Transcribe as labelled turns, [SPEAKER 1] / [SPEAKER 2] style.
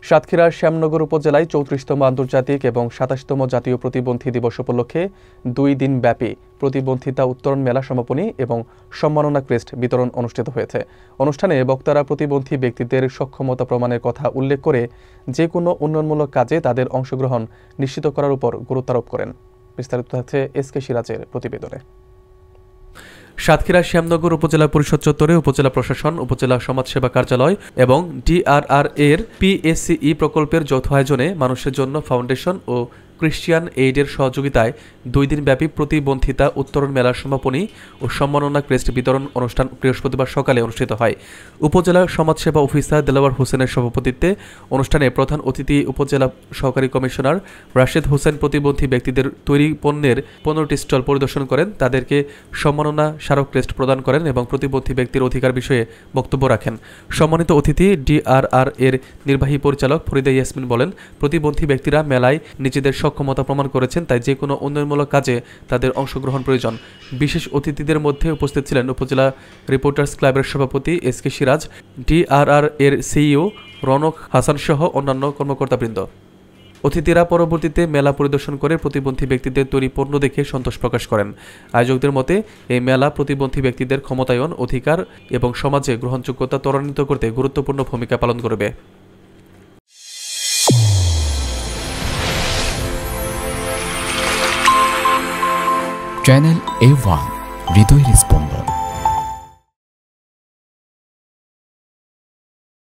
[SPEAKER 1] সাতক্ষীরার শ্যামনগর উপজেলায় ৩৪তম আন্তর্জাতিক এবং ২৭তম জাতীয় প্রতিবন্ধী দিবস উপলক্ষে ২ দিনব্যাপী প্রতিবন্ধিতা উত্তরণ মেলা সমাপনী এবং সম্মাননা ক্রেস্ট বিতরণ অনুষ্ঠিত হয়েছে। অনুষ্ঠানে বক্তারা প্রতিবন্ধী ব্যক্তিদের সক্ষমতা প্রমাণের কথা উল্লেখ করে যে কোনো উন্নয়নমূলক কাজে তাদের অংশগ্রহণ নিশ্চিত করার উপর গুরুত্বারোপ করেন। বিস্তারিত আছে এসকে সিরাজের প্রতিবেদনে। সাতক্ষীরা শ্যামনগর উপজেলা পরিষদ চত্বরে উপজেলা প্রশাসন, উপজেলা সমাজসেবা কার্যালয় এবং ডিআরআর এর পিএসসিই প্রকল্পের যৌথ আয়োজনে মানুষের জন্য ফাউন্ডেশন ও ক্রিশ্চিয়ান এইডের সহযোগিতায় 2 দিনব্যাপী প্রতিবন্ধিতা উত্তরণ মেলার সমাপনী ও সম্মাননা ক্রেস্ট বিতরণ অনুষ্ঠান বৃহস্পতিবার সকালে অনুষ্ঠিত হয়। উপজেলা সমাজসেবা অফিসার দেলাওয়ার হোসেনের সভাপতিত্বে অনুষ্ঠানে প্রধান অতিথি উপজেলা সহকারী কমিশনার রাশেদ হোসেন প্রতিবন্ধী ব্যক্তিদের তৈরি পণ্যের 15টি স্টল পরিদর্শন করেন, তাদেরকে সম্মাননা স্মারক ক্রেস্ট প্রদান করেন এবং প্রতিবন্ধী ব্যক্তির অধিকার বিষয়ে বক্তব্য রাখেন। সম্মানিত অতিথি ডিআরআর এর নির্বাহী পরিচালক ফরিদা ইয়াসমিন বলেন, প্রতিবন্ধী ব্যক্তিরা মেলায় নিজেদের সক্ষমতা প্রমাণ করেছেন, তাই যে কোনো উন্নয়নমূলক কাজে তাদের অংশগ্রহণ প্রয়োজন। বিশেষ অতিথিদের মধ্যে উপস্থিত ছিলেন উপজেলা রিপোর্টার্স ক্লাবের সভাপতি এসকে সিরাজ, ডিআরআর এর সিইও রনক হাসান সহ অন্যান্য কর্মকর্তাবৃন্দ। অতিথিরা পরবর্তীতে মেলা পরিদর্শন করে প্রতিবন্ধী ব্যক্তিদের তৈরি পণ্য দেখে সন্তোষ প্রকাশ করেন। আয়োজকদের মতে এই মেলা প্রতিবন্ধী ব্যক্তিদের ক্ষমতায়ন, অধিকার এবং সমাজে গ্রহণযোগ্যতা ত্বরান্বিত করতে গুরুত্বপূর্ণ ভূমিকা পালন করবে।
[SPEAKER 2] চ্যানেল A1 হৃদয়ের স্পন্দন।